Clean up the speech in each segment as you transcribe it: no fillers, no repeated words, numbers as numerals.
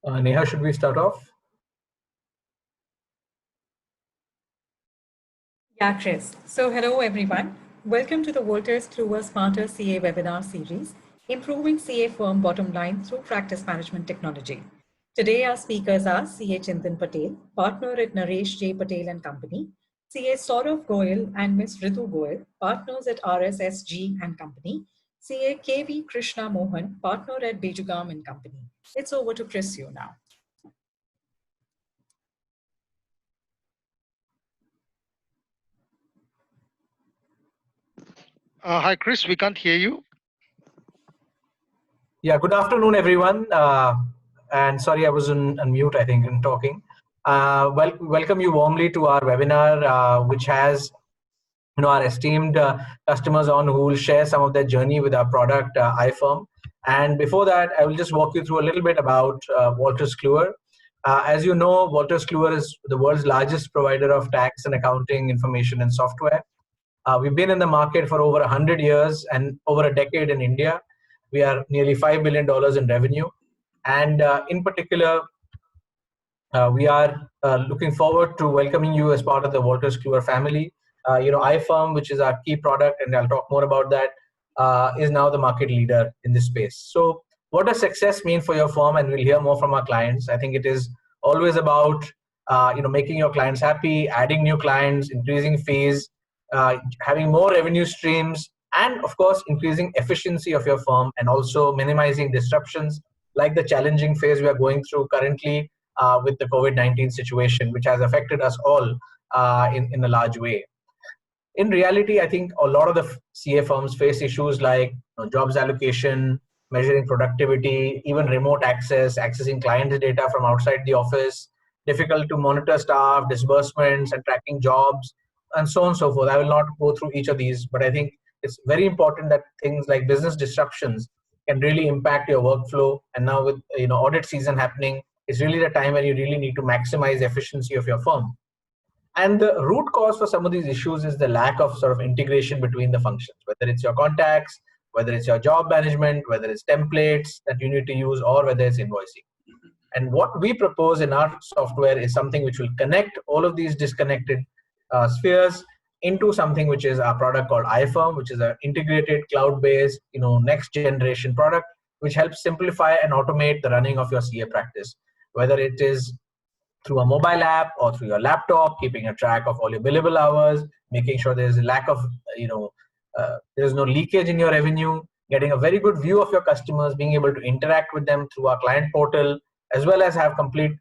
Neha, should we start off? Yeah, Chris. So, hello everyone. Welcome to the Wolters Kluwer Smarter CA webinar series, Improving CA Firm Bottom Line Through Practice Management Technology. Today, our speakers are CA Chintan Patel, partner at Naresh J. Patel and Company, CA Saurav Goyal and Ms. Ritu Goyal, partners at RSSG and Company, CA KV Krishna Mohan, partner at Bejugam and Company. It's over to Chris you now. Hi, Chris. We can't hear you. Yeah, good afternoon, everyone. And sorry, I was on mute, I think, in talking. Welcome you warmly to our webinar, which has our esteemed customers on who will share some of their journey with our product, iFirm. And before that, I will just walk you through a little bit about Wolters Kluwer. As you know, Wolters Kluwer is the world's largest provider of tax and accounting information and software. We've been in the market for over 100 years and over a decade in India. We are nearly $5 billion in revenue. And in particular, we are looking forward to welcoming you as part of the Wolters Kluwer family. iFirm, which is our key product, and I'll talk more about that, is now the market leader in this space. So what does success mean for your firm? And we'll hear more from our clients. I think it is always about making your clients happy, adding new clients, increasing fees, having more revenue streams, and of course, increasing efficiency of your firm and also minimizing disruptions like the challenging phase we are going through currently with the COVID-19 situation, which has affected us all in a large way. In reality, I think a lot of the CA firms face issues like jobs allocation, measuring productivity, even remote access, accessing client data from outside the office, difficult to monitor staff, disbursements, and tracking jobs, and so on and so forth. I will not go through each of these, but I think it's very important that things like business disruptions can really impact your workflow. And now with audit season happening, it's really the time when you really need to maximize efficiency of your firm. And the root cause for some of these issues is the lack of sort of integration between the functions, whether it's your contacts, whether it's your job management, whether it's templates that you need to use, or whether it's invoicing. And what we propose in our software is something which will connect all of these disconnected spheres into something which is our product called iFirm, which is an integrated cloud-based, next generation product, which helps simplify and automate the running of your CA practice, whether it is through a mobile app or through your laptop, keeping a track of all your billable hours, making sure there's a lack of, there's no leakage in your revenue, getting a very good view of your customers, being able to interact with them through our client portal, as well as have complete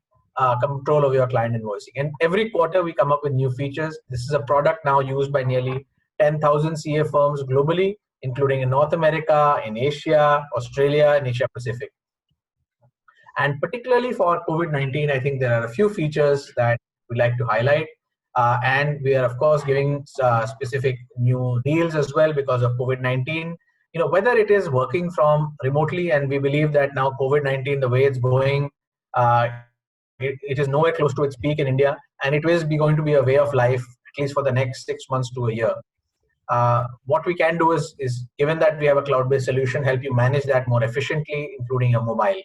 control over your client invoicing. And every quarter we come up with new features. This is a product now used by nearly 10,000 CA firms globally, including in North America, in Asia, Australia, and Asia Pacific. And particularly for COVID-19, I think there are a few features that we'd like to highlight. And we are, of course, giving specific new deals as well because of COVID-19. Whether it is working from remotely, and we believe that now COVID-19, the way it's going, it is nowhere close to its peak in India, and it is going to be a way of life, at least for the next 6 months to a year. What we can do is, given that we have a cloud-based solution, help you manage that more efficiently, including your mobile.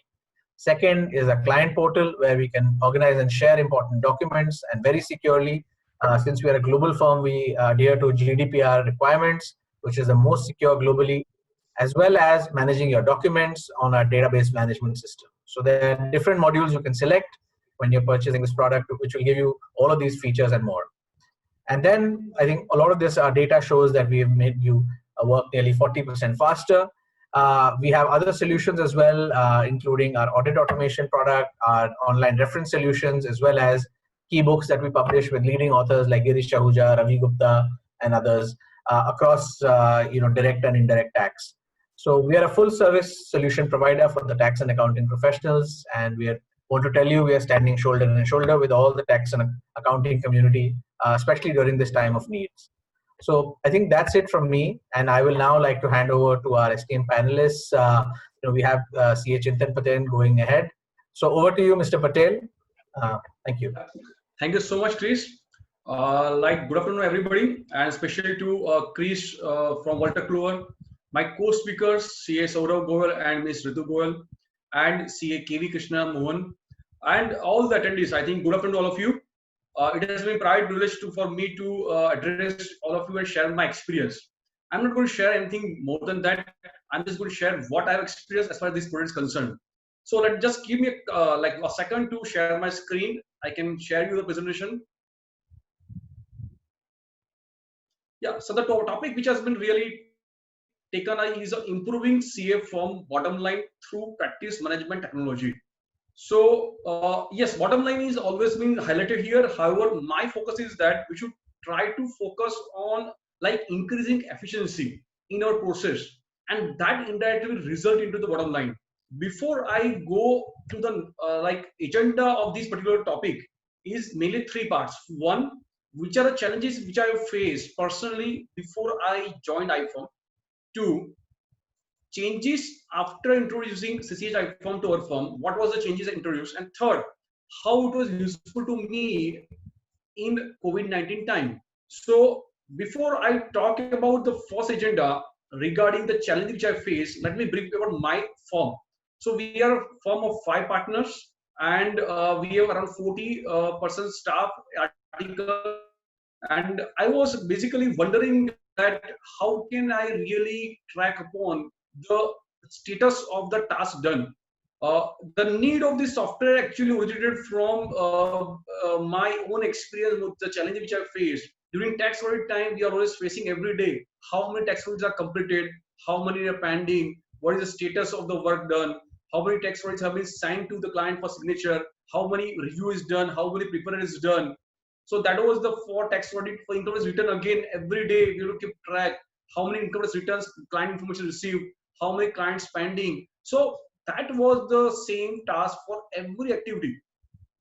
Second is a client portal where we can organize and share important documents and very securely. Since we are a global firm, we adhere to GDPR requirements, which is the most secure globally, as well as managing your documents on our database management system. So there are different modules you can select when you're purchasing this product, which will give you all of these features and more. And then I think a lot of this data shows that we have made you work nearly 40% faster. We have other solutions as well, including our audit automation product, our online reference solutions, as well as keybooks that we publish with leading authors like Girish Ahuja, Ravi Gupta, and others across direct and indirect tax. So we are a full service solution provider for the tax and accounting professionals, and we want to tell you we are standing shoulder to shoulder with all the tax and accounting community, especially during this time of needs. So I think that's it from me, and I will now like to hand over to our esteemed panelists. We have CA Chintan Patel going ahead. So over to you, Mr. Patel. Thank you. Thank you so much, Chris. Good afternoon, everybody, and especially to Chris from Wolters Kluwer, my co-speakers, CA Saurav Goyal and Ms. Ritu Goyal, and CA KV Krishna Mohan, and all the attendees. I think good afternoon to all of you. It has been pride privilege for me to address all of you and share my experience. I'm not going to share anything more than that. I'm just going to share what I've experienced as far as this project is concerned. So let just give me like a second to share my screen. I can share you the presentation. Yeah, so the topic which has been really taken is improving CA firm bottom line through practice management technology. So yes, bottom line is always been highlighted here. However, my focus is that we should try to focus on like increasing efficiency in our process, and that indirectly will result into the bottom line. Before I go to the like agenda of this particular topic, is mainly three parts. One, which are the challenges which I have faced personally before I joined iFirm. Two, changes after introducing CCH iFirm to our firm. What was the changes I introduced? And third, how it was useful to me in COVID-19 time. So before I talk about the first agenda regarding the challenge which I faced, let me brief about my firm. So we are a firm of 5 partners, and we have around 40% staff article. And I was basically wondering that how can I really track upon the status of the task done. The need of this software actually originated from my own experience with the challenge which I faced. During tax audit time, we are always facing every day how many tax audits are completed, how many are pending, what is the status of the work done, how many tax audits have been signed to the client for signature, how many review is done, how many preparation is done. So that was the for tax audit. For income tax return, again every day we will keep track how many income tax returns client information received, how many clients pending. So that was the same task for every activity,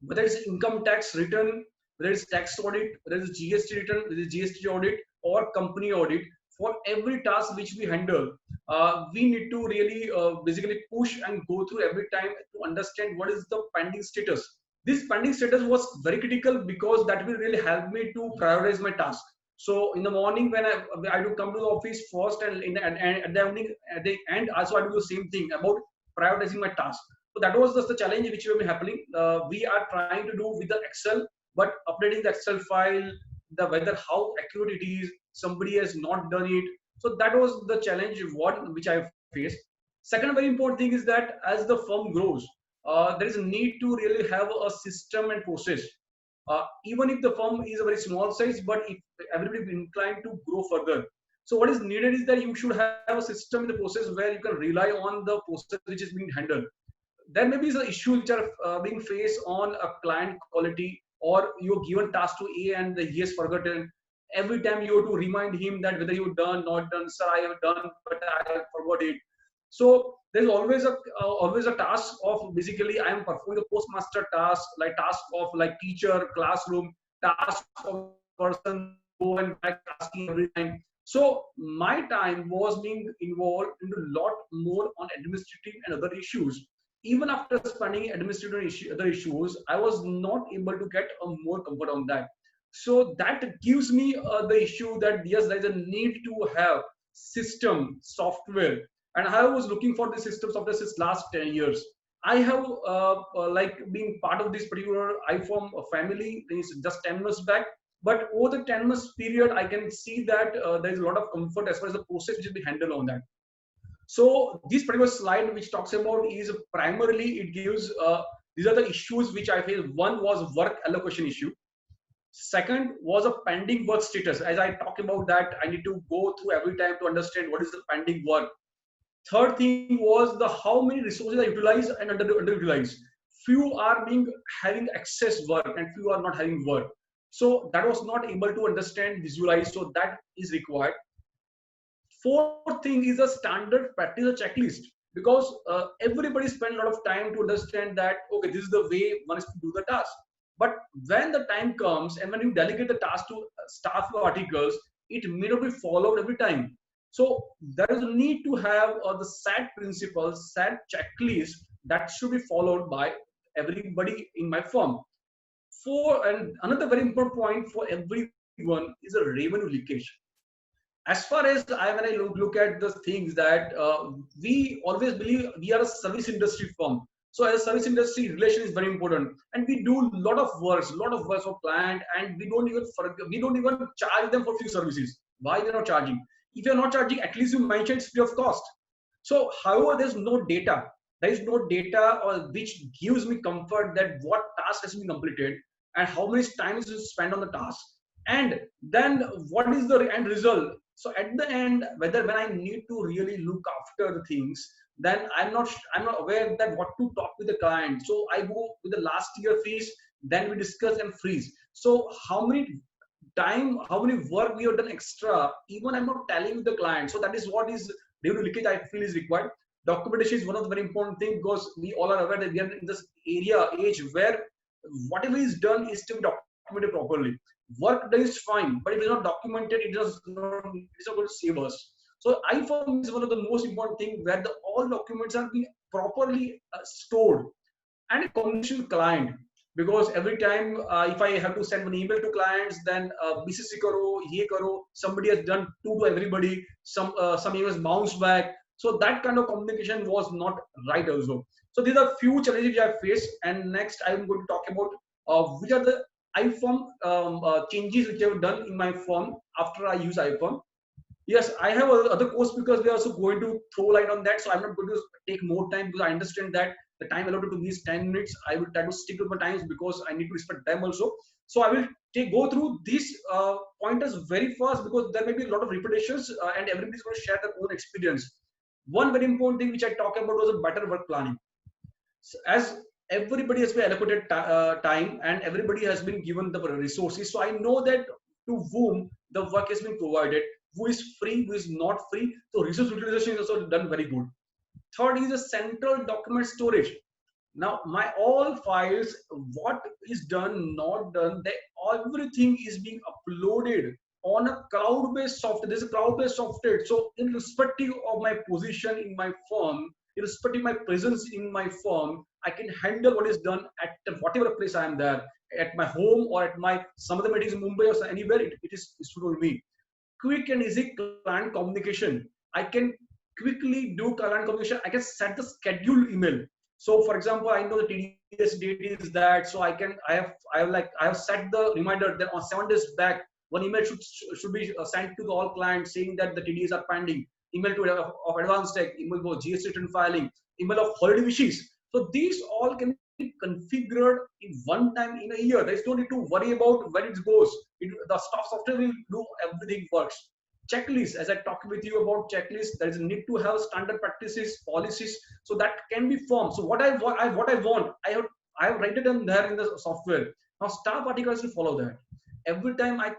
whether it's income tax return, whether it's tax audit, whether it's GST return, whether it's GST audit or company audit. For every task which we handle, we need to really basically push and go through every time to understand what is the pending status. This pending status was very critical because that will really help me to prioritize my task. So in the morning when I do come to the office first, and at the evening at the end also I do the same thing about prioritizing my task. So that was just the challenge which will be happening. We are trying to do with the Excel, but updating the Excel file, the whether how accurate it is, somebody has not done it. So that was the challenge which I faced. Second very important thing is that as the firm grows, there is a need to really have a system and process. Even if the firm is a very small size, but if everybody is inclined to grow further. So what is needed is that you should have a system in the process where you can rely on the process which is being handled. There may be some issues which are being faced on a client quality, or you're given task to A and he has forgotten. Every time you have to remind him that whether you've done, not done, sir, I have done, but I forgot it. So there's always a task of basically I am performing the postmaster task, like task of like teacher, classroom, task of person go and back asking every time. So my time was being involved into a lot more on administrative and other issues. Even after spending administrative other issues, I was not able to get a more comfort on that. So that gives me the issue that yes, there is a need to have system software, and I was looking for the system software since last 10 years. I have like been part of this particular iFirm family just 10 months back, but over the 10 months period, I can see that there is a lot of comfort as far as the process which will be handled on that. So this particular slide which talks about is primarily it gives these are the issues which I feel. One was work allocation issue. Second was a pending work status. As I talk about that, I need to go through every time to understand what is the pending work. Third thing was the how many resources are utilized and underutilized. Few are being having excess work and few are not having work. So that was not able to understand, visualize. So that is required. Fourth thing is a standard practice, a checklist, because everybody spend a lot of time to understand that okay, this is the way one is to do the task. But when the time comes and when you delegate the task to staff articles, it may not be followed every time. So there is a need to have the SAT principles, SAT checklist that should be followed by everybody in my firm. And another very important point for everyone is a revenue leakage. As far as when I look at the things that we always believe we are a service industry firm. So as a service industry, relation is very important, and we do a lot of work for client, and we don't even charge them for few services. Why we're not charging? If you're not charging, at least you mention it's free of cost. So, however, there's no data. There is no data or which gives me comfort that what task has been completed and how many times you spend on the task, and then what is the end result. So at the end, whether when I need to really look after the things, then I'm not aware that what to talk with the client. So I go with the last year fees, then we discuss and freeze. So how many work we have done extra, even I'm not telling the client. So that is what is due leakage I feel is required. Documentation is one of the very important things, because we all are aware that we are in this age where whatever is done is to be documented properly. Work done is fine, but if it's not documented, it's not going to save us. So iFirm is one of the most important things where all documents are being properly stored, and a communication with client. Because every time if I have to send an email to clients, then BCC karo, ye karo, somebody has done to everybody, some emails bounce back. So that kind of communication was not right also. So these are few challenges I faced, and next I'm going to talk about which are the iFirm changes which I have done in my firm after I use iFirm. Yes, I have other course because we are also going to throw light on that. So I'm not going to take more time, because I understand that the time allotted to me is 10 minutes. I will try to stick to my times because I need to respect them also. So I will go through these pointers very fast, because there may be a lot of repetitions and everybody is going to share their own experience. One very important thing which I talked about was a better work planning. So as everybody has been allocated time and everybody has been given the resources, so I know that to whom the work has been provided, who is free, who is not free. So resource utilization is also done very good. Third is the central document storage. Now my all files, what is done, not done, everything is being uploaded on a cloud-based software. There's a cloud-based software. So irrespective of my position in my firm, irrespective of my presence in my firm, I can handle what is done at whatever place I am there, at my home or at my some of the meetings in Mumbai or anywhere. It is suitable to me. Quick and easy client communication. I can quickly do client communication. I can set the scheduled email. So for example, I know the TDS date is that, so I have set the reminder that on 7 days back, one email should be sent to all clients saying that the TDS are pending. Email to of advance tech, email for GST return filing, email of holiday wishes. So these all can be configured in one time in a year. There is no need to worry about when it goes. The software will do everything works. Checklist, as I talked with you about checklist, there is a need to have standard practices, policies, so that can be formed. So what I want, I have written it there in the software. Now staff articles will follow that. Every time I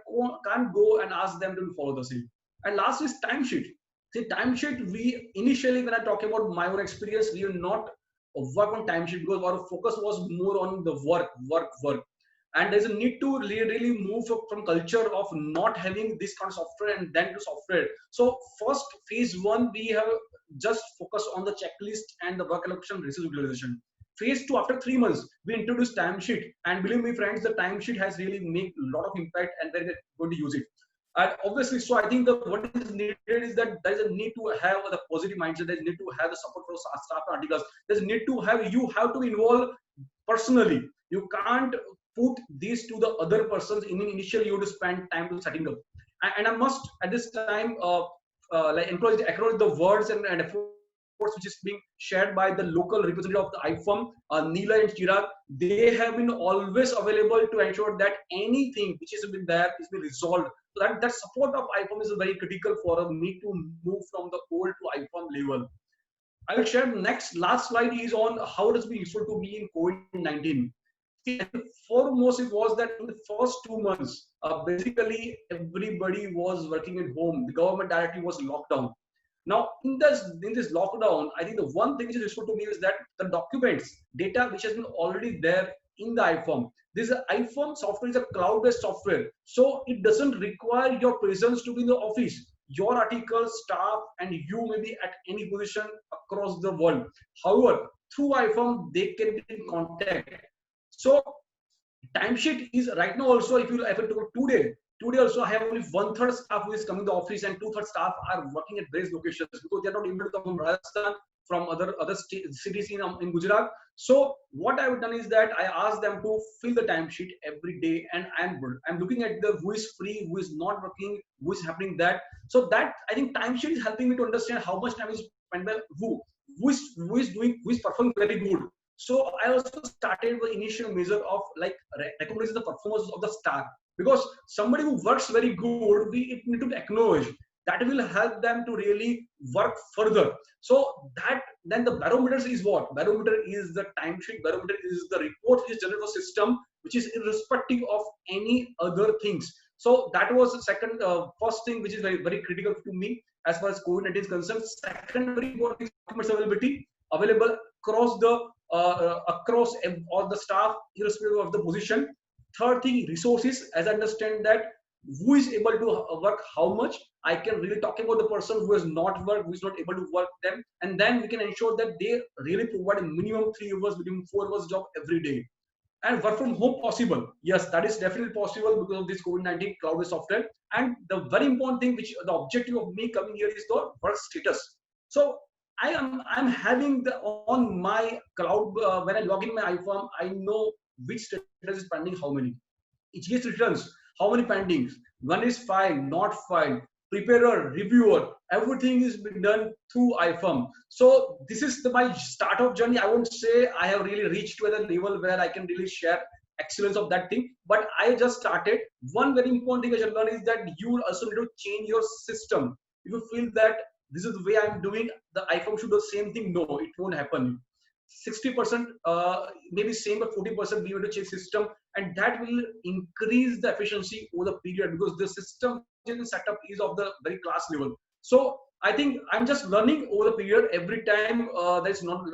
can't go and ask them to follow the same. And last is timesheet. See, timesheet, we initially, when I talk about my own experience, we will not work on timesheet because our focus was more on the work. And there's a need to really move from culture of not having this kind of software and then to software. So first phase 1, we have just focused on the checklist and the work allocation resource utilization. Phase 2, after 3 months, we introduced timesheet, and believe me friends, the timesheet has really made a lot of impact, and we're going to use it. And obviously, so I think what is needed is that there is a need to have the positive mindset. There's a need to have the support for staff articles. There's a need to have, you have to involve personally. You can't put these to the other persons. Initially, you have to spend time to setting up. And I must at this time acknowledge the words and efforts which is being shared by the local representative of the iFirm, Neela and Chirag. They have been always available to ensure that anything which has been there is being resolved. So that support of iFirm is very critical for me to move from the old to iFirm level. I will share last slide is on how it has been useful to me in COVID-19. Foremost, it was that in the first 2 months, basically everybody was working at home. The government directly was locked down. Now, in this lockdown, I think the one thing which is useful to me is that the documents, data which has been already there in the iFirm. This iFirm software is a cloud-based software, so it doesn't require your presence to be in the office. Your articles, staff, and you may be at any position across the world. However, through iFirm, they can be in contact. So, timesheet is right now also, if you ever do today also I have only 1/3 staff who is coming to the office and 2/3 staff are working at various locations because they are not able to come from Rajasthan from other cities in Gujarat. So what I've done is that I asked them to fill the timesheet every day, and I'm looking at the who is free, who is not working, who is happening that. So that I think timesheet is helping me to understand how much time is spent by who is performing very good. So I also started the initial measure of like recognizing the performance of the staff, because somebody who works very good, we need to acknowledge. That will help them to really work further. So that then the barometers is what? Barometer is the timesheet. Barometer is the report which is generated for system, which is irrespective of any other things. So that was the second, first thing which is very, very critical to me as far as COVID-19 is concerned. Second very important is documents availability, available across the across all the staff, irrespective of the position. Third thing, resources. As I understand that who is able to work how much, I can really talk about the person who has not worked, who is not able to work them, and then we can ensure that they really provide a minimum 3 hours, minimum 4 hours job every day. And work from home possible. Yes, that is definitely possible because of this COVID-19 cloud-based software. And the very important thing, which the objective of me coming here is the work status. So I'm having the on my cloud when I log in my iFirm, I know which status is pending, how many. Each gets returns, how many pendings. One is filed, not filed, preparer, reviewer, everything is been done through iFirm. So this is my startup journey. I won't say I have really reached to a level where I can really share excellence of that thing, but I just started. One very important thing I should learn is that you will also need to change your system. If you feel that this is the way I'm doing, the iFirm should do the same thing. No, it won't happen. 60% maybe same, but 40% we need to change system, and that will increase the efficiency over the period, because the system setup is of the very class level. So I think I'm just learning over the period. Every time there's not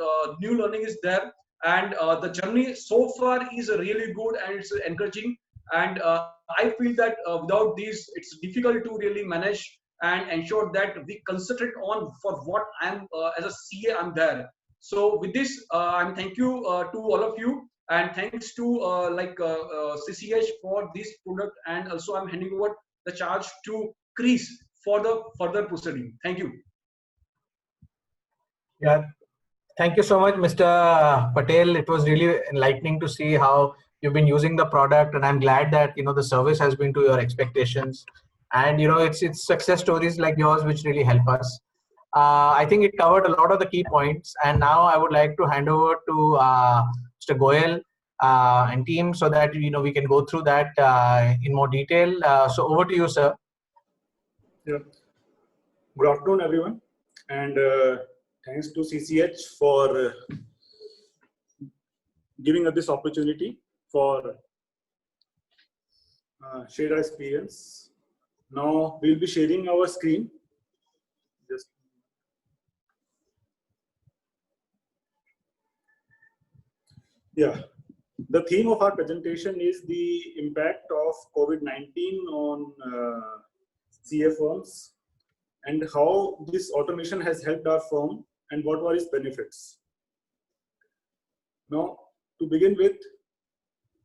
new learning is there, and the journey so far is really good and it's encouraging. And I feel that without these, it's difficult to really manage and ensure that we concentrate on for what I'm as a CA I'm there. So with this, I'm thank you to all of you, and thanks to CCH for this product, and also I'm handing over the charge to Chris for the further proceeding. Thank you. Yeah, thank you so much, Mr. Patel. It was really enlightening to see how you've been using the product, and I'm glad that the service has been to your expectations. And it's success stories like yours which really help us. I think it covered a lot of the key points, and now I would like to hand over to Mr. Goyal and team so that we can go through that in more detail. So over to you, sir. Yeah. Good afternoon, everyone, and thanks to CCH for giving us this opportunity for share our experience. Now we'll be sharing our screen. Just yeah, the theme of our presentation is the impact of COVID-19 on CA firms and how this automation has helped our firm and what were its benefits. Now, to begin with,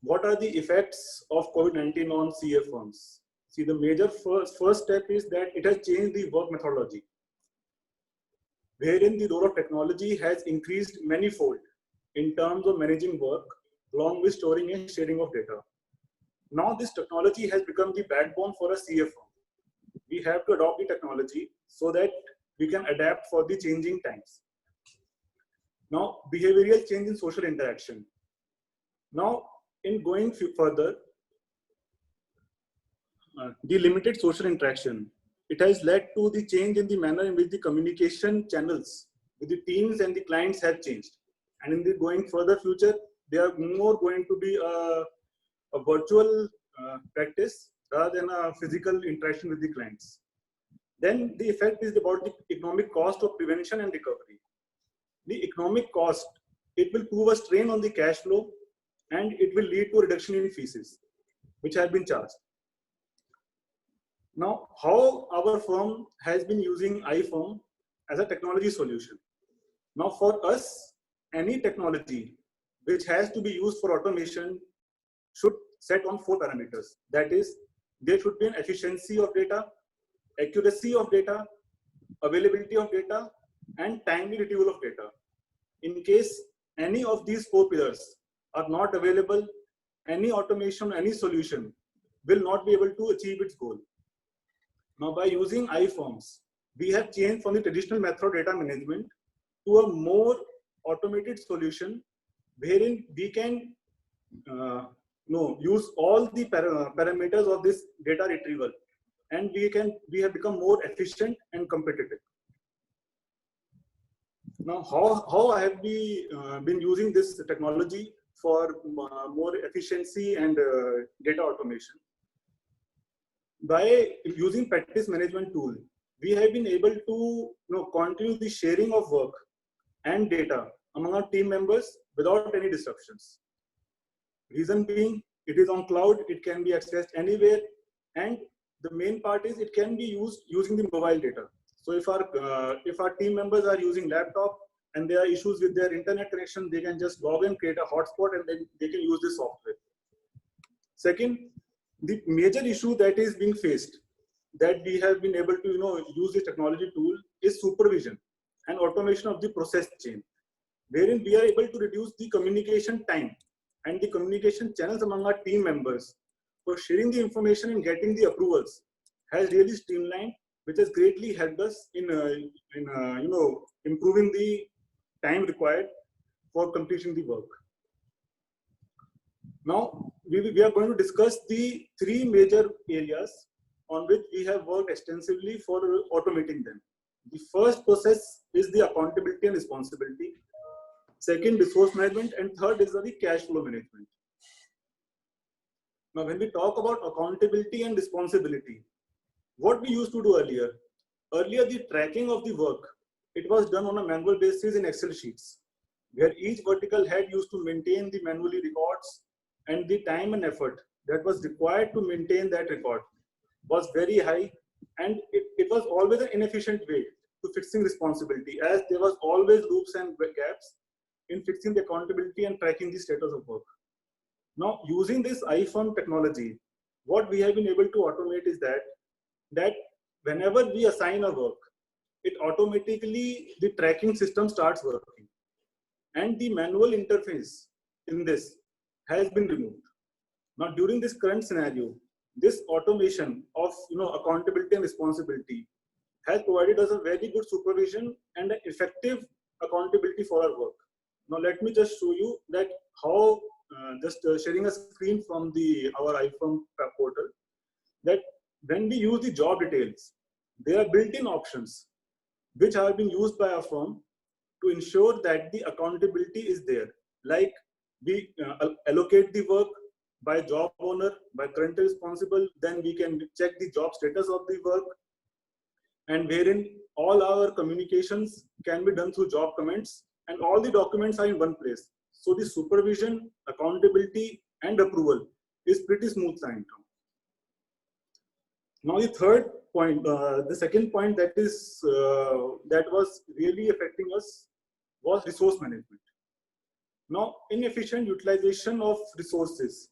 what are the effects of COVID-19 on CA firms? See, the major first step is that it has changed the work methodology, wherein the role of technology has increased manifold in terms of managing work, along with storing and sharing of data. Now, this technology has become the backbone for a CA firm. We have to adopt the technology so that we can adapt for the changing times. Now, behavioral change in social interaction. Now, in going further, the limited social interaction, it has led to the change in the manner in which the communication channels with the teams and the clients have changed. And in the going further future, they are more going to be a virtual practice rather than a physical interaction with the clients. Then the effect is about the economic cost of prevention and recovery. The economic cost, it will prove a strain on the cash flow, and it will lead to a reduction in fees, which have been charged. Now, how our firm has been using iFirm as a technology solution. Now, for us, any technology which has to be used for automation should set on 4 parameters. That is, there should be an efficiency of data, accuracy of data, availability of data, and timely retrieval of data. In case any of these 4 pillars are not available, any automation, any solution will not be able to achieve its goal. Now, by using iForms, we have changed from the traditional method of data management to a more automated solution wherein we can use all the parameters of this data retrieval, and we have become more efficient and competitive. Now, how I have been using this technology for more efficiency and data automation? By using practice management tool, we have been able to continue the sharing of work and data among our team members without any disruptions. Reason being, it is on cloud, it can be accessed anywhere, and the main part is it can be used using the mobile data. So if our team members are using laptop and there are issues with their internet connection, they can just log in, create a hotspot, and then they can use this software. Second, the major issue that is being faced, that we have been able to use this technology tool, is supervision and automation of the process chain, wherein we are able to reduce the communication time and the communication channels among our team members for sharing the information and getting the approvals has really streamlined, which has greatly helped us in improving the time required for completing the work. Now, we are going to discuss the 3 major areas on which we have worked extensively for automating them. The first process is the accountability and responsibility. Second, resource management, and third is the cash flow management. Now, when we talk about accountability and responsibility, what we used to do earlier, the tracking of the work, it was done on a manual basis in Excel sheets, where each vertical head used to maintain the manually records, and the time and effort that was required to maintain that record was very high, and it was always an inefficient way to fixing responsibility, as there was always loops and gaps in fixing the accountability and tracking the status of work. Now, using this iForm technology, what we have been able to automate is that whenever we assign a work, it automatically, the tracking system starts working, and the manual interface in this has been removed. Now, during this current scenario, this automation of accountability and responsibility has provided us a very good supervision and an effective accountability for our work. Now, let me just show you that how, sharing a screen from our iForm portal, that when we use the job details, there are built-in options which are being used by our firm to ensure that the accountability is there. Like we allocate the work by job owner, by currently responsible, then we can check the job status of the work, and wherein all our communications can be done through job comments, and all the documents are in one place. So the supervision, accountability, and approval is pretty smooth right now. Now the third point, the second point that was really affecting us was resource management. Now, inefficient utilization of resources,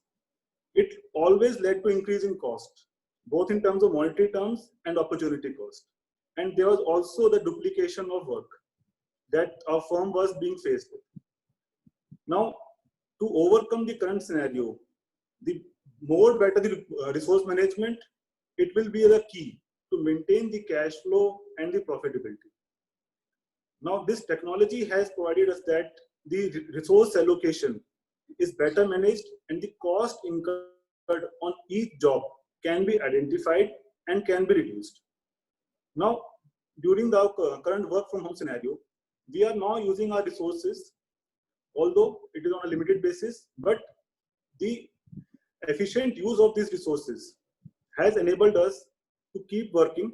it always led to increase in cost, both in terms of monetary terms and opportunity cost. And there was also the duplication of work that our firm was being faced with. Now, to overcome the current scenario, the more better the resource management, it will be the key to maintain the cash flow and the profitability. Now, this technology has provided us that the resource allocation is better managed, and the cost incurred on each job can be identified and can be reduced. Now, during the current work from home scenario, we are now using our resources, although it is on a limited basis, but the efficient use of these resources has enabled us to keep working,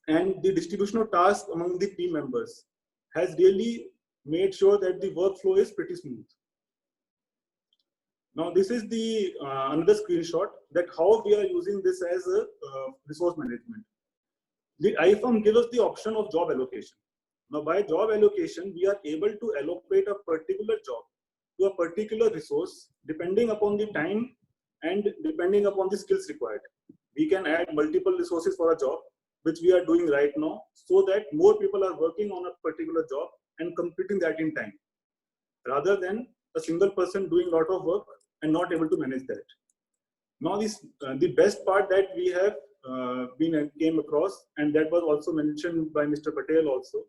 and the distribution of tasks among the team members has really made sure that the workflow is pretty smooth. Now, this is the another screenshot that how we are using this as a resource management. The iForm gives us the option of job allocation. Now, by job allocation, we are able to allocate a particular job to a particular resource depending upon the time and depending upon the skills required. We can add multiple resources for a job. which we are doing right now, so that more people are working on a particular job and completing that in time, rather than a single person doing a lot of work and not able to manage that. Now, the best part that we have came across, and that was also mentioned by Mr. Patel also,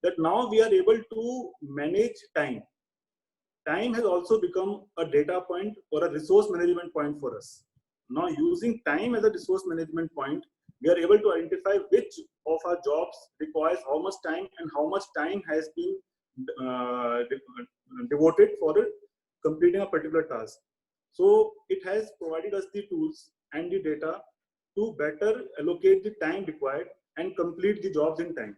that now we are able to manage time. Time has also become a data point or a resource management point for us. Now, using time as a resource management point, we are able to identify which of our jobs requires how much time and how much time has been devoted for completing a particular task. So it has provided us the tools and the data to better allocate the time required and complete the jobs in time.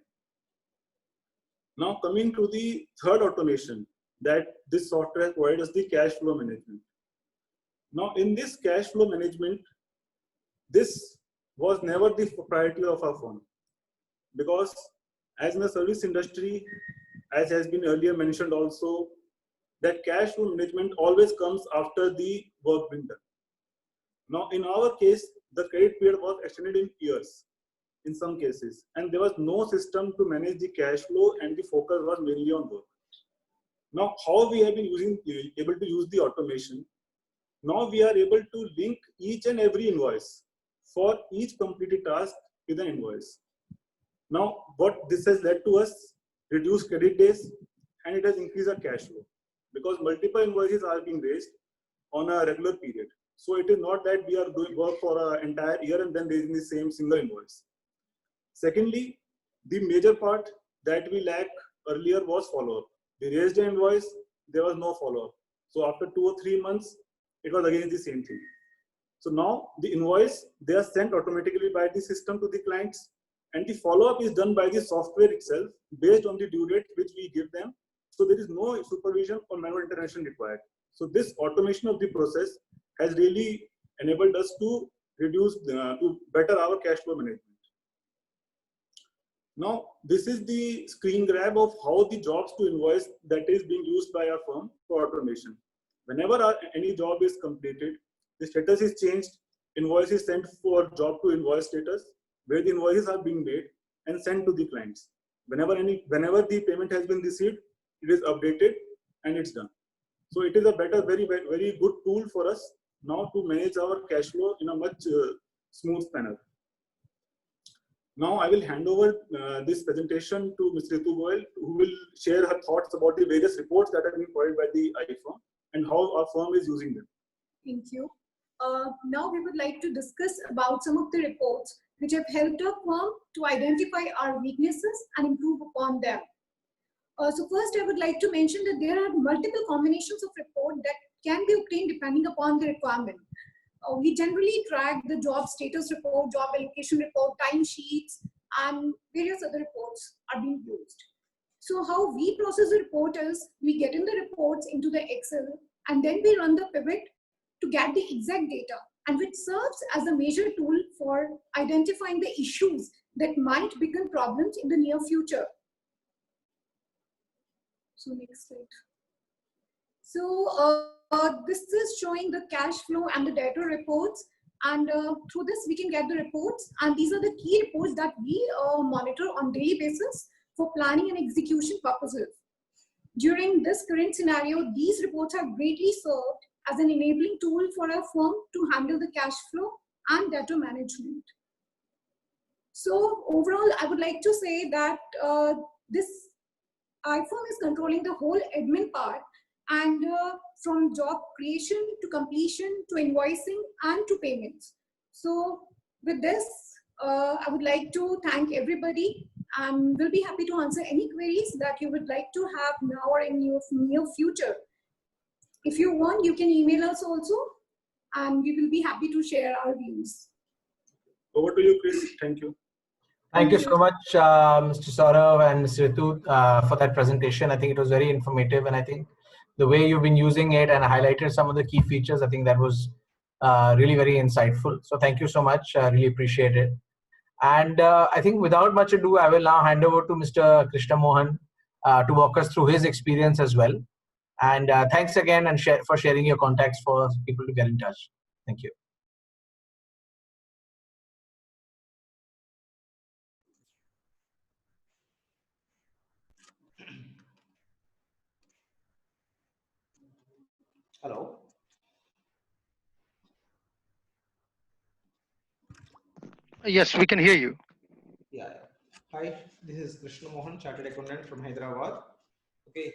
Now, coming to the third automation, that this software has provided us, the cash flow management. Now, in this cash flow management, this was never the priority of our firm, because as in the service industry, as has been earlier mentioned also, that cash flow management always comes after the work being done. Now, in our case, the credit period was extended in years in some cases, and there was no system to manage the cash flow, and the focus was mainly on work. Now, how we have been able to use the automation? Now we are able to link each and every invoice for each completed task with an invoice. Now, what this has led to us, reduce credit days, and it has increased our cash flow, because multiple invoices are being raised on a regular period. So it is not that we are doing work for an entire year and then raising the same single invoice. Secondly, the major part that we lacked earlier was follow-up. We raised an invoice, there was no follow-up. So after 2 or 3 months, it was again the same thing. So now the invoice, they are sent automatically by the system to the clients, and the follow-up is done by the software itself based on the due date which we give them. So there is no supervision or manual intervention required. So this automation of the process has really enabled us to reduce, to better our cash flow management. Now, this is the screen grab of how the jobs to invoice that is being used by our firm for automation. Whenever any job is completed, the status is changed, invoice is sent for job to invoice status, where the invoices are being made and sent to the clients. Whenever the payment has been received, it is updated and it's done. So it is a better, very good tool for us now to manage our cash flow in a much smooth manner. Now I will hand over this presentation to Ms. Ritu Goyal, who will share her thoughts about the various reports that have been provided by the iFirm and how our firm is using them. Thank you. Now we would like to discuss about some of the reports which have helped our firm to identify our weaknesses and improve upon them. So first I would like to mention that there are multiple combinations of report that can be obtained depending upon the requirement. We generally track the job status report, job allocation report, time sheets, and various other reports are being used. So how we process the report is, we get in the reports into the Excel, and then we run the pivot to get the exact data, and which serves as a major tool for identifying the issues that might become problems in the near future. So next slide. So this is showing the cash flow and the data reports, and through this we can get the reports, and these are the key reports that we monitor on daily basis for planning and execution purposes. During this current scenario, these reports have greatly served as an enabling tool for our firm to handle the cash flow and data management. So overall, I would like to say that this iFirm is controlling the whole admin part, and from job creation to completion to invoicing and to payments. So with this, I would like to thank everybody, and we'll be happy to answer any queries that you would like to have now or in your near future. If you want, you can email us also, and we will be happy to share our views. Over to you, Chris. Thank you. Thank you so much, Mr. Saurav and Ms. Ritu, for that presentation. I think it was very informative, and I think the way you've been using it and highlighted some of the key features, I think that was really very insightful. So thank you so much. I really appreciate it. And I think without much ado, I will now hand over to Mr. Krishna Mohan to walk us through his experience as well. And thanks again and for sharing your contacts for people to get in touch. Thank you. Hello. Yes, we can hear you. Yeah. Hi, this is Krishna Mohan, Chartered Accountant from Hyderabad. Okay.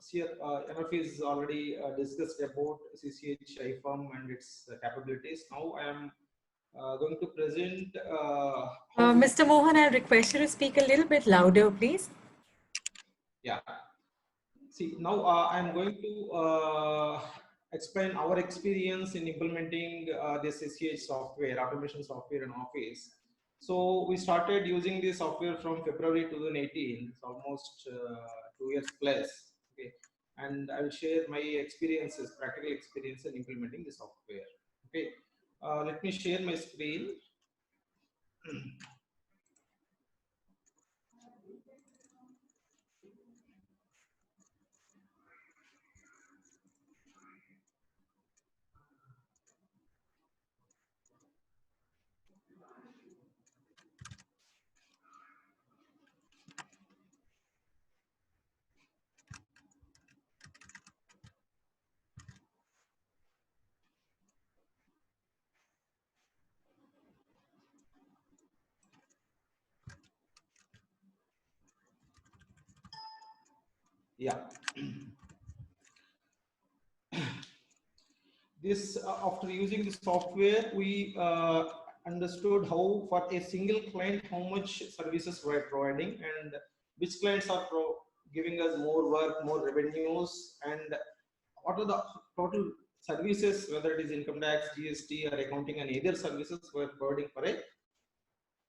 Here, enough is already discussed about CCH iFirm and its capabilities. Now I am going to present. Mr. Mohan, I request you to speak a little bit louder, please. Yeah. See, now I'm going to explain our experience in implementing this SCH software, automation software in Office. So we started using this software from February 2018. It's almost 2 years plus. Okay, and I will share my experiences, practical experience in implementing the software. Okay, let me share my screen. Yeah. This after using the software, we understood how for a single client how much services we're providing and which clients are giving us more work, more revenues, and what are the total services, whether it is income tax, GST, or accounting, and other services we're providing for a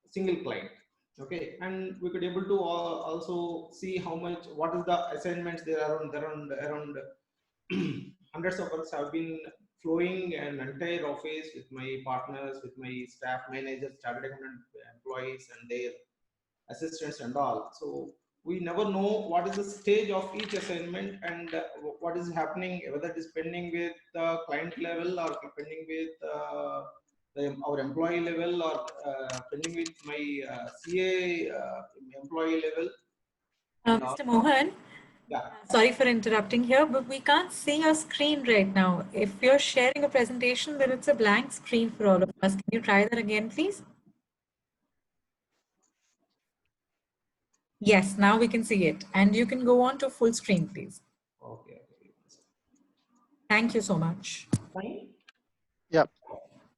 single client. Okay, and we could able to also see how much, what is the assignments there are around hundreds of works have been flowing an entire office with my partners, with my staff managers, chartered accountant employees, and their assistants and all. So we never know what is the stage of each assignment and what is happening, whether it is pending with the client level or pending with our employee level or pending with my CA employee level. Mr. Mohan, Yeah. sorry for interrupting here, but we can't see your screen right now. If you're sharing a presentation, then it's a blank screen for all of us. Can you try that again, please? Yes, now we can see it. And you can go on to full screen, please. Okay. Thank you so much. Fine. Yeah.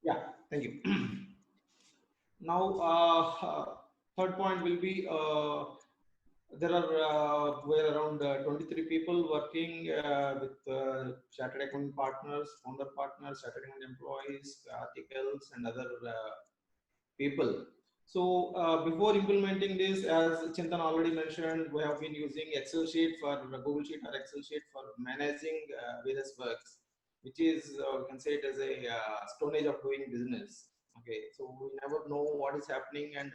Yeah. Thank you. Now, third point will be there are we're around 23 people working with chartered accountant partners, founder partners, chartered accountant employees, articles, and other people. So before implementing this, as Chintan already mentioned, we have been using Excel sheet for Google Sheet or Excel sheet for managing various works, which is we can say it as a stone age of doing business. Okay, so we never know what is happening and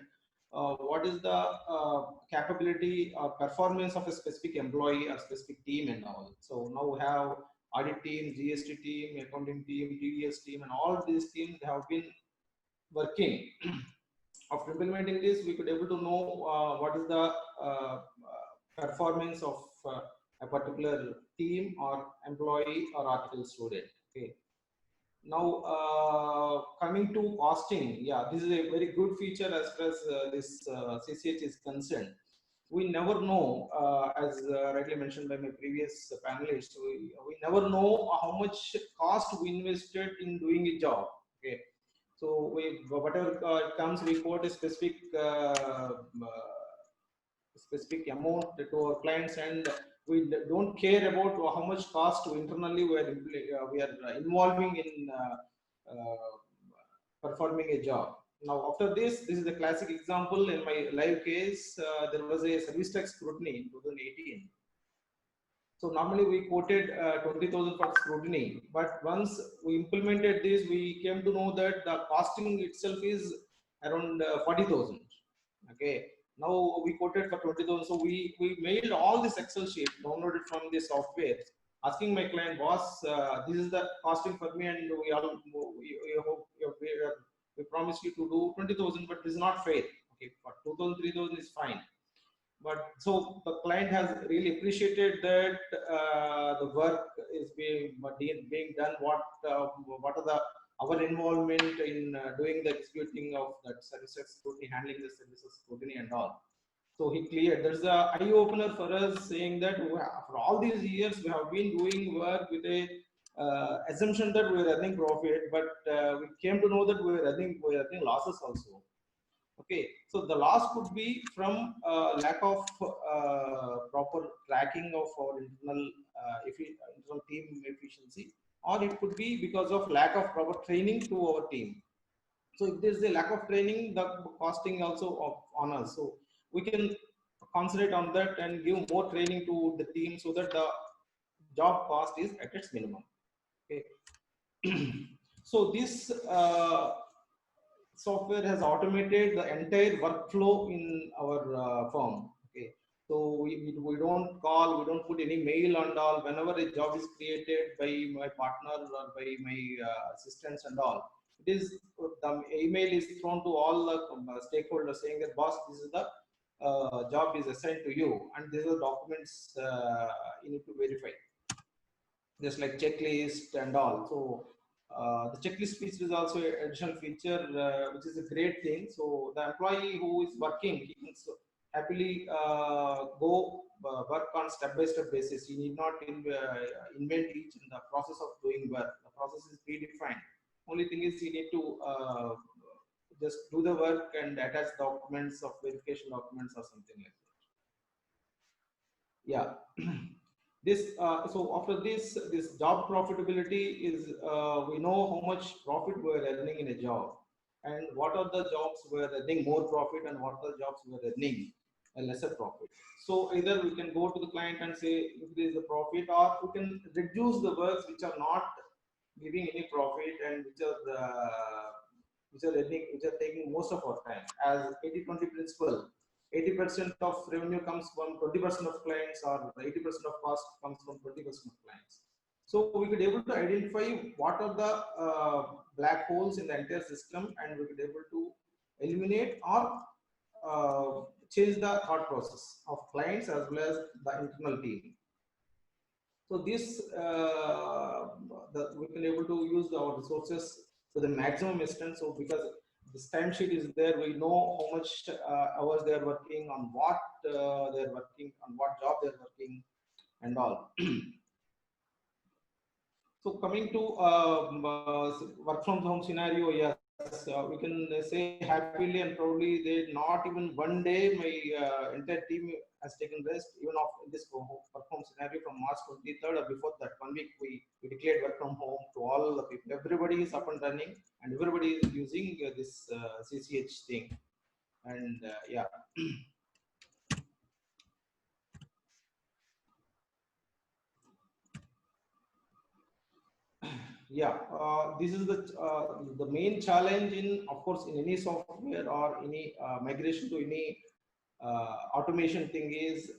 what is the capability or performance of a specific employee or specific team and all. So now we have audit team, GST team, accounting team, TDS team, and all these teams have been working. After implementing this, we could able to know what is the performance of a particular team or employee or article student. Okay. Now, coming to costing, yeah, this is a very good feature as far as this CCH is concerned. We never know, as rightly mentioned by my previous panelists, we never know how much cost we invested in doing a job. Okay, so we whatever comes, we quote a specific amount to our clients, and we don't care about how much cost internally we are involving in performing a job. Now, after this is a classic example in my live case. There was a service tax scrutiny in 2018. So normally we quoted 20,000 for scrutiny, but once we implemented this, we came to know that the costing itself is around 40,000. Okay. Now we quoted for 20,000. So we mailed all this Excel sheet downloaded from the software, asking my client, boss, this is the costing for me, and we promised you to do 20,000, but this is not fair. Okay, for 2,000, 3,000 is fine. But so the client has really appreciated that the work is being done. What are the our involvement in doing the executing of that services scrutiny, handling the services scrutiny and all. So he cleared. There's a eye opener for us, saying that for all these years we have been doing work with a assumption that we are earning profit, but we came to know that we are earning losses also. Okay, so the loss could be from lack of proper tracking of our internal team efficiency, or it could be because of lack of proper training to our team. So if there's a lack of training, the costing also on us. So we can concentrate on that and give more training to the team so that the job cost is at its minimum. Okay. So this software has automated the entire workflow in our firm. Okay, so we don't call, we don't put any mail and all. Whenever a job is created by my partner or by my assistants and all, it is the email is thrown to all the stakeholders saying that, boss, this is the job is assigned to you, and these are the documents you need to verify, just like checklist and all. So the checklist feature is also an additional feature, which is a great thing. So the employee who is working, he can happily go work on step-by-step basis. You need not invent each in the process of doing work. The process is predefined. Only thing is you need to just do the work and attach documents of verification documents or something like that. Yeah. This so after this job profitability is we know how much profit we are earning in a job, and what are the jobs we are earning more profit and what are the jobs we are earning a lesser profit. So either we can go to the client and say if there is a profit, or we can reduce the works which are not giving any profit and which are taking most of our time, as 80-20 principle. 80% of revenue comes from 20% of clients, or 80% of cost comes from 20% of clients. So we could able to identify what are the black holes in the entire system, and we could able to eliminate or change the thought process of clients as well as the internal team. So this we can able to use our resources to the maximum extent. So because this timesheet is there, we know how much hours they are working, on what they are working, on what job they are working, and all. So coming to work from home scenario, yes, we can say happily and proudly that not even one day my entire team has taken rest, even of this work from scenario from March 23rd, or before that 1 week we declared work from home to all the people. Everybody is up and running, and everybody is using this CCH thing, and yeah. Yeah, this is the main challenge in, of course, in any software or any migration to any automation thing is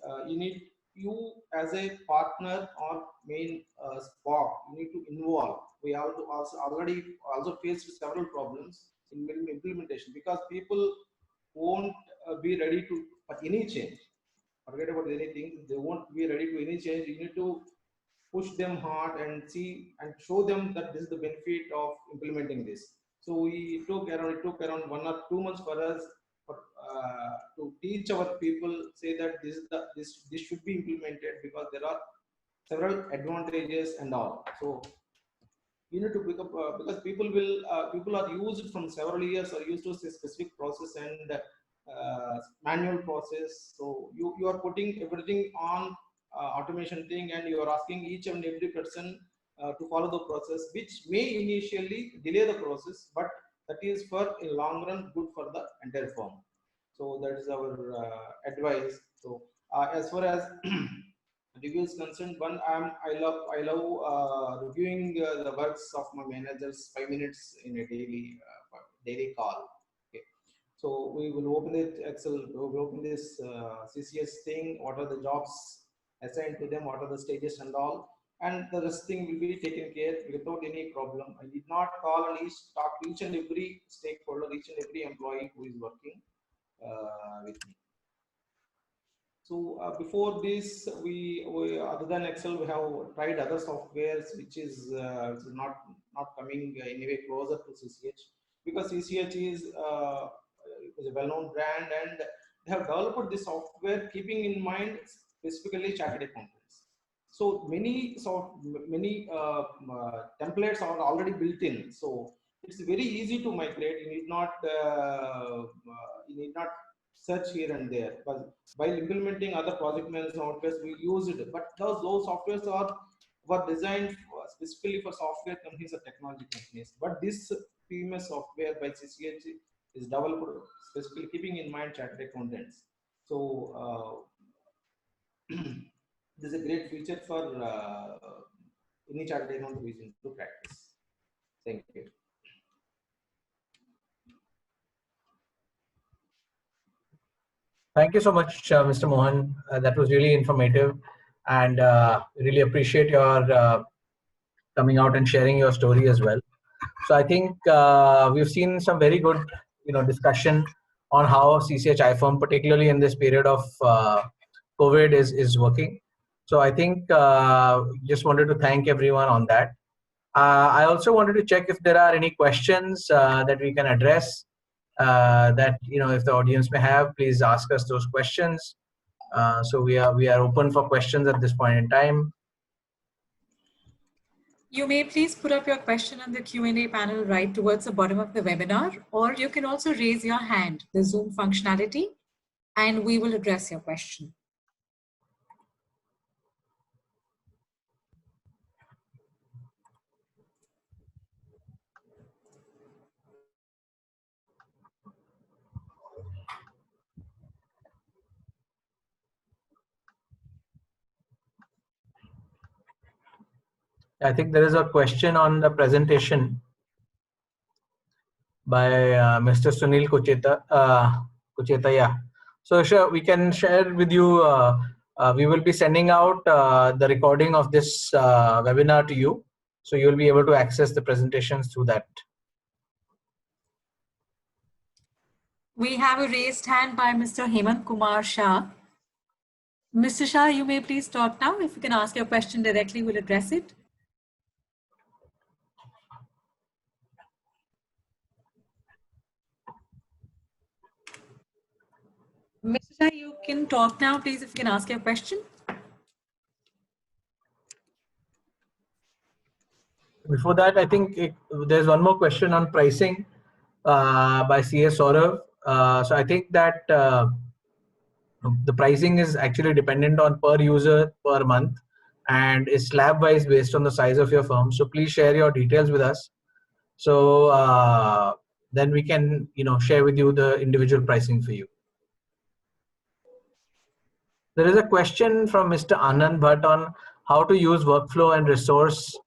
you as a partner or main SPOC, you need to involve. We have to already faced several problems in implementation, because people won't be ready to for any change. Forget about anything; they won't be ready to any change. You need to push them hard and see and show them that this is the benefit of implementing this. So it took around 1 or 2 months for us to teach our people, say that this should be implemented, because there are several advantages and all. So you need to pick up because people are used from several years, are used to a specific process and manual process. So you are putting everything on automation thing, and you are asking each and every person to follow the process, which may initially delay the process, but that is for in long run good for the entire firm. So that is our advice. So as far as review is concerned, I love reviewing the works of my managers 5 minutes in a daily call. Okay, so we will open it Excel. We will open this CCS thing. What are the jobs assigned to them? What are the stages and all? And the rest thing will be taken care without any problem. I did not call and talk to each and every stakeholder, each and every employee who is working with me. So before this, we other than Excel, we have tried other softwares which is not coming anyway closer to CCH, because CCH is a well-known brand, and they have developed this software keeping in mind specifically chartered accountants. So many templates are already built in. So it's very easy to migrate. You need not search here and there. But while implementing other project management softwares, we use it. But those softwares were designed specifically for software companies or technology companies. But this PMS software by CCH is developed specifically keeping in mind chartered accountants. So this is a great feature for any chartered accountant using to practice. Thank you. Thank you so much, Mr. Mohan. That was really informative, and really appreciate your coming out and sharing your story as well. So I think we've seen some very good, discussion on how CCH iFirm, particularly in this period of COVID, is working. So I think just wanted to thank everyone on that. I also wanted to check if there are any questions that we can address. That if the audience may have, please ask us those questions. So we are open for questions at this point in time. You may please put up your question on the Q&A panel right towards the bottom of the webinar, or you can also raise your hand, the Zoom functionality, and we will address your question. I think there is a question on the presentation by Mr. Sunil Kucheta. Yeah. So sure, we can share with you. We will be sending out the recording of this webinar to you, so you will be able to access the presentations through that. We have a raised hand by Mr. Hemant Kumar Shah. Mr. Shah, you may please talk now. If you can ask your question directly, we'll address it. Mr. Shah, you can talk now, please, if you can ask your question. Before that, I think there's one more question on pricing by CS Saurav. So I think that the pricing is actually dependent on per user per month, and is slab wise based on the size of your firm. So please share your details with us. So then we can share with you the individual pricing for you. There is a question from Mr. Anand Bhatt on how to use workflow and resource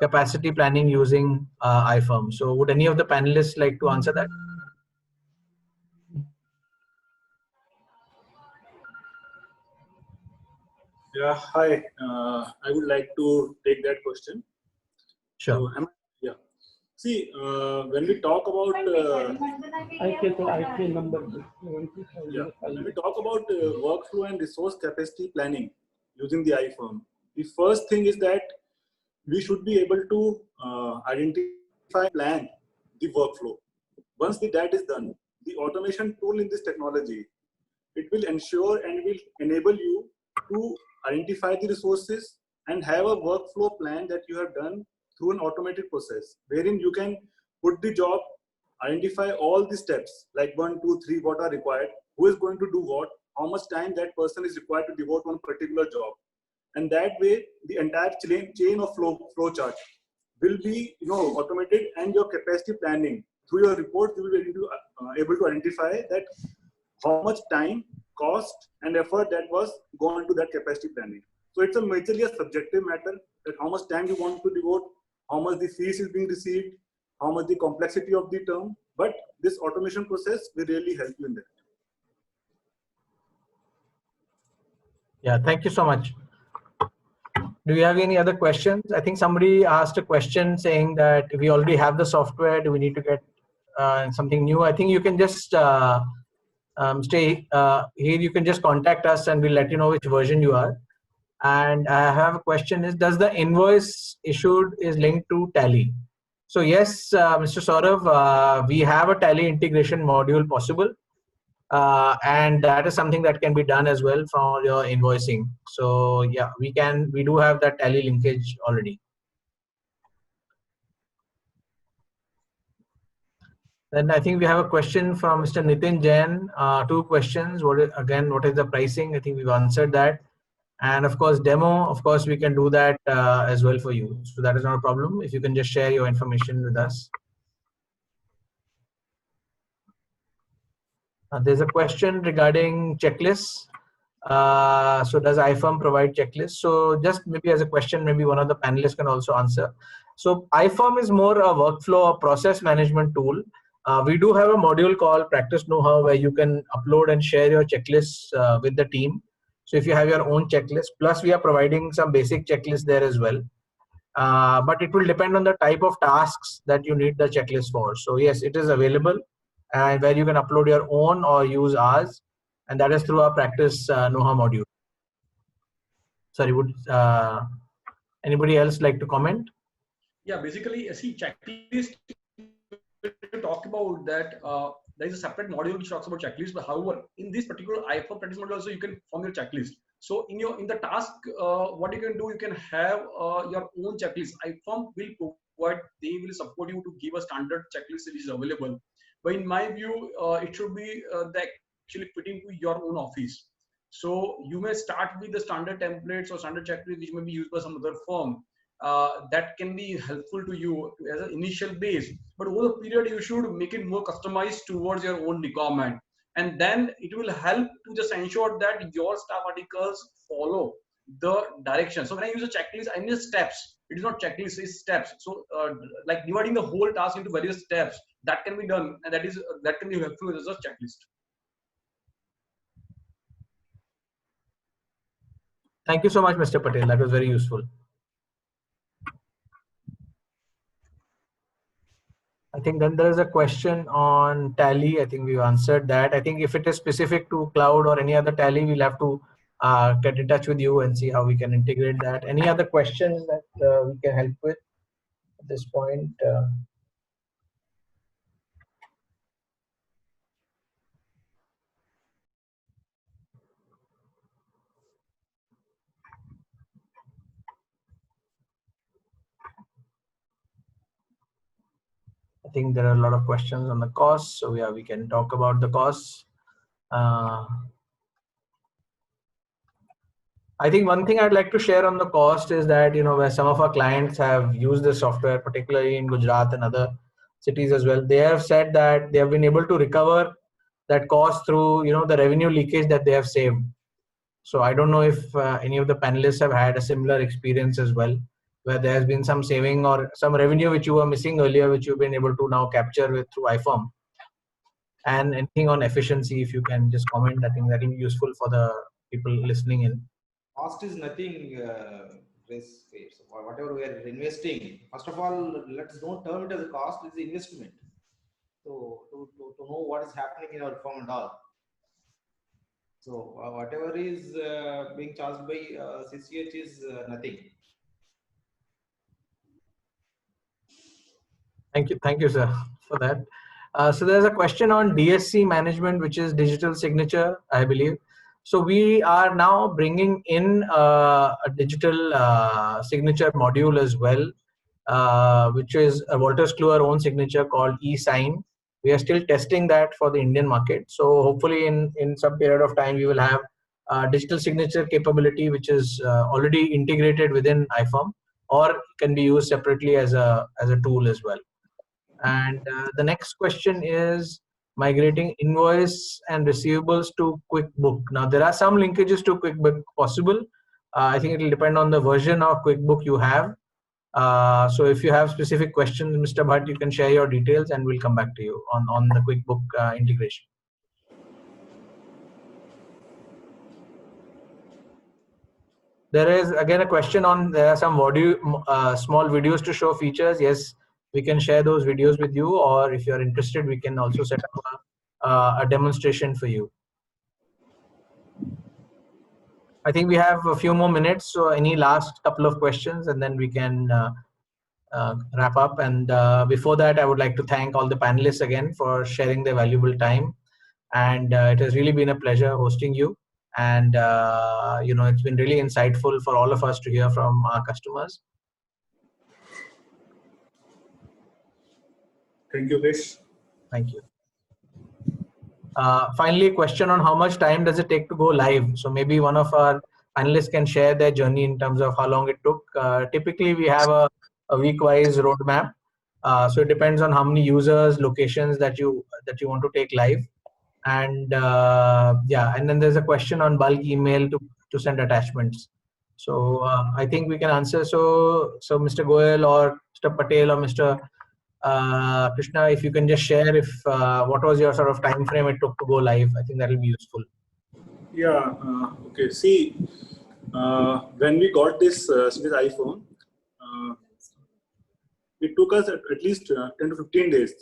capacity planning using iFirm. So would any of the panelists like to answer that? Yeah, hi. I would like to take that question. Sure. So, see, when we talk about when we talk about workflow and resource capacity planning using the iFirm, the first thing is that we should be able to identify, plan the workflow. Once that is done, the automation tool in this technology, it will ensure and will enable you to identify the resources and have a workflow plan that you have done through an automated process, wherein you can put the job, identify all the steps, like 1, 2, 3, what are required, who is going to do what, how much time that person is required to devote on a particular job. And that way, the entire chain of flow chart will be automated, and your capacity planning through your report, you will be able to identify that how much time, cost, and effort that was gone to that capacity planning. So it's majorly a subjective matter, that how much time you want to devote, how much the fees is being received, how much the complexity of the term. But this automation process will really help you in that. Yeah, thank you so much. Do you have any other questions? I think somebody asked a question saying that if we already have the software, do we need to get something new? I think you can just Stay here. You can just contact us and we'll let you know which version you are. And I have a question: is does the invoice issued is linked to Tally? So yes, Mr. Saurav, we have a Tally integration module possible, and that is something that can be done as well from your invoicing. So yeah, we do have that Tally linkage already. Then I think we have a question from Mr. Nitin Jain. Two questions. What is the pricing? I think we've answered that. And of course, demo, of course, we can do that as well for you. So that is not a problem. If you can just share your information with us. There's a question regarding checklists. So does iFirm provide checklists? So just maybe as a question, maybe one of the panelists can also answer. So iFirm is more a workflow or process management tool. We do have a module called Practice Know-How where you can upload and share your checklists with the team. So if you have your own checklist, plus we are providing some basic checklists there as well. But it will depend on the type of tasks that you need the checklist for. So yes, it is available, and where you can upload your own or use ours, and that is through our Practice Know-How module. Sorry, would anybody else like to comment? Yeah, basically, see, checklist, we talk about that. There is a separate module which talks about checklist, but however, in this particular iFirm practice module also, you can form your checklist. So in the task, what you can do, you can have your own checklist. iFirm will provide, they will support you to give a standard checklist which is available. But in my view, it should be that actually fitting to your own office. So you may start with the standard templates or standard checklist which may be used by some other firm. That can be helpful to you as an initial base, but over the period you should make it more customized towards your own requirement, and then it will help to just ensure that your staff articles follow the direction. So when I use a checklist, I need steps. It is not checklist, it's steps. So like dividing the whole task into various steps, that can be done, and that can be helpful as a checklist. Thank you so much, Mr. Patel. That was very useful. I think then there is a question on Tally. I think we've answered that. I think if it is specific to cloud or any other Tally, we'll have to get in touch with you and see how we can integrate that. Any other questions that we can help with at this point? I think there are a lot of questions on the costs. So yeah, we can talk about the costs. I think one thing I'd like to share on the cost is that, where some of our clients have used the software, particularly in Gujarat and other cities as well, they have said that they have been able to recover that cost through, the revenue leakage that they have saved. So I don't know if any of the panelists have had a similar experience as well, where there has been some saving or some revenue which you were missing earlier, which you've been able to now capture with through iFirm. And anything on efficiency, if you can just comment, I think that will be useful for the people listening in. Cost is nothing, so whatever we are investing, first of all, let's don't term it as a cost, it's an investment. So to know what is happening in our firm and all. So whatever is being charged by CCH is nothing. Thank you, sir, for that. So there's a question on DSC management, which is digital signature, I believe. So we are now bringing in a digital signature module as well, which is a Wolters Kluwer own signature called eSign. We are still testing that for the Indian market. So hopefully in some period of time, we will have digital signature capability, which is already integrated within iFirm, or can be used separately as a tool as well. And the next question is migrating invoice and receivables to QuickBook. Now, there are some linkages to QuickBook possible. I think it will depend on the version of QuickBook you have. So if you have specific questions, Mr. Bhatt, you can share your details and we'll come back to you on the QuickBook integration. There is again a question on, there are some small videos to show features. Yes, we can share those videos with you, or if you're interested, we can also set up a demonstration for you. I think we have a few more minutes, so any last couple of questions, and then we can wrap up. And before that, I would like to thank all the panelists again for sharing their valuable time. And it has really been a pleasure hosting you. And it's been really insightful for all of us to hear from our customers. Thank you, Krish. Thank you. Finally, a question on how much time does it take to go live? So maybe one of our panelists can share their journey in terms of how long it took. Typically, we have a week-wise roadmap. So it depends on how many users, locations that you want to take live. And and then there's a question on bulk email to send attachments. So I think we can answer. So Mr. Goyal or Mr. Patel or Mr. Krishna, if you can just share if what was your sort of time frame it took to go live. I think that will be useful. Yeah. Okay. See, when we got this iPhone, it took us at least 10 to 15 days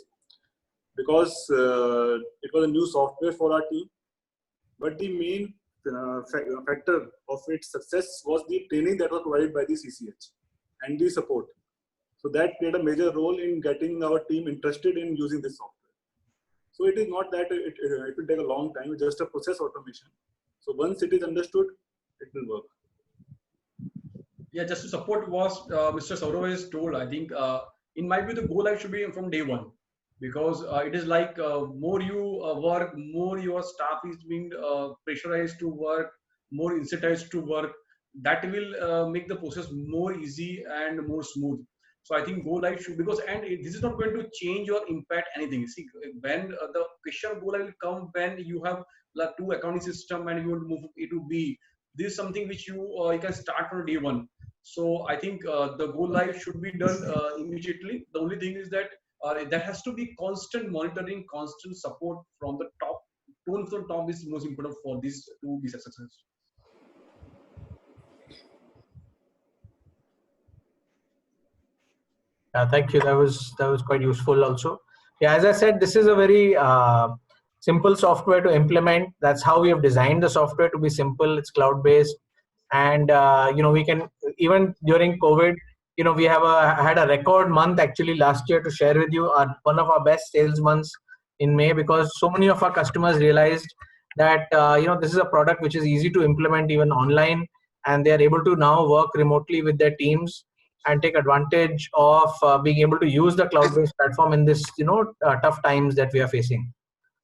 because it was a new software for our team. But the main factor of its success was the training that was provided by the CCH and the support. So that played a major role in getting our team interested in using this software. So it is not that it will take a long time, it's just a process automation. So once it is understood, it will work. Yeah, just to support what Mr. Saurav has told, I think in my view, the go live should be from day one, because it is like more you work, more your staff is being pressurized to work, more incentivized to work. That will make the process more easy and more smooth. So I think go live should, because this is not going to change or impact anything. See, when the question go live will come when you have like 2 accounting system and you want to move A to B. This is something which you can start from day one. So I think the go live should be done immediately. The only thing is that there has to be constant monitoring, constant support from the top. Tone from top is most important for this to be successful. Thank you. That was quite useful also. Yeah, as I said, this is a very simple software to implement. That's how we have designed the software to be simple. It's cloud-based, and we can, even during COVID, we have had a record month actually last year to share with you. One of our best sales months in May, because so many of our customers realized that this is a product which is easy to implement even online, and they are able to now work remotely with their teams and take advantage of being able to use the cloud-based platform in this tough times that we are facing.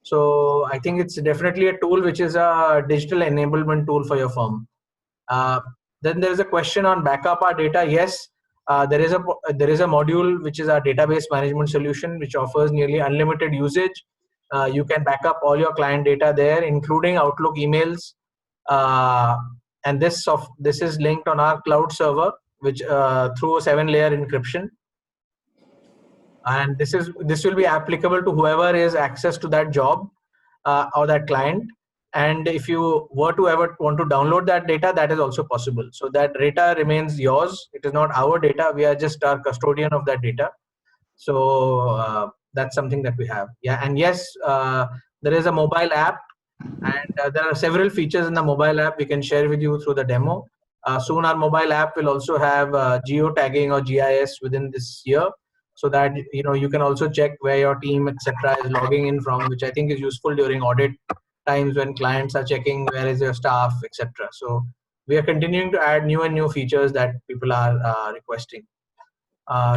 So I think it's definitely a tool which is a digital enablement tool for your firm. Then there is a question on backup our data. Yes, there is a module which is our database management solution, which offers nearly unlimited usage. You can back up all your client data there, including Outlook emails, and this is linked on our cloud server, which through a 7-layer encryption, and this will be applicable to whoever is access to that job or that client. And if you were to ever want to download that data, that is also possible. So that data remains yours. It is not our data. We are just our custodian of that data. So that's something that we have. Yeah, and yes, there is a mobile app, and there are several features in the mobile app we can share with you through the demo. Soon our mobile app will also have geo-tagging or GIS within this year, so that you can also check where your team etc. is logging in from, which I think is useful during audit times when clients are checking where is your staff, etc. So we are continuing to add new and new features that people are requesting.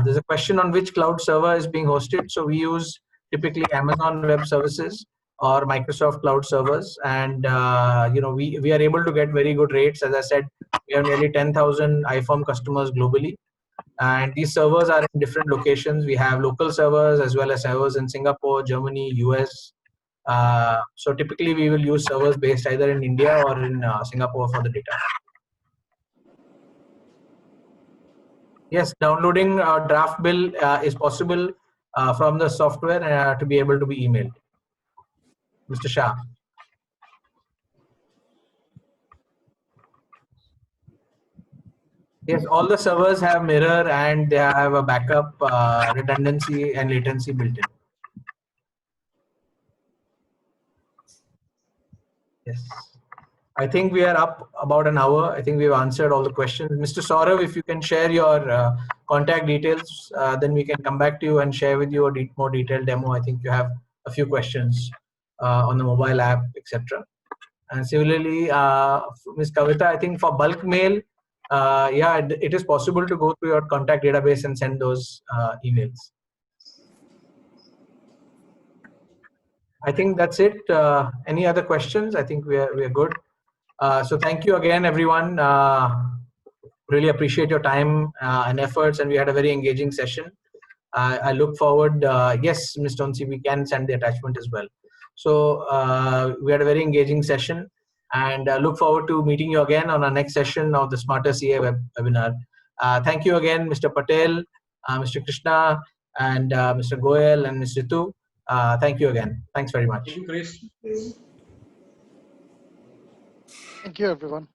There's a question on which cloud server is being hosted. So we use typically Amazon Web Services or Microsoft Cloud Servers, and we are able to get very good rates. As I said, we have nearly 10,000 iFirm customers globally, and these servers are in different locations. We have local servers as well as servers in Singapore, Germany, US. So typically we will use servers based either in India or in Singapore for the data. Yes, downloading a draft bill is possible from the software to be able to be emailed. Mr. Shah. Yes, all the servers have mirror and they have a backup redundancy and latency built in. Yes. I think we are up about an hour. I think we've answered all the questions. Mr. Saurav, if you can share your contact details, then we can come back to you and share with you a more detailed demo. I think you have a few questions on the mobile app, etc. And similarly, Ms. Kavita, I think for bulk mail, yeah, it is possible to go through your contact database and send those emails. I think that's it. Any other questions? I think we are good. So thank you again, everyone. Really appreciate your time and efforts, and we had a very engaging session. I look forward. Yes, Ms. Tonsi, we can send the attachment as well. So we had a very engaging session, and look forward to meeting you again on our next session of the Smarter CA webinar. Thank you again, Mr. Patel, Mr. Krishna, and Mr. Goyal and Ms. Ritu. Thank you again. Thanks very much. Thank you, Chris. Thank you, everyone.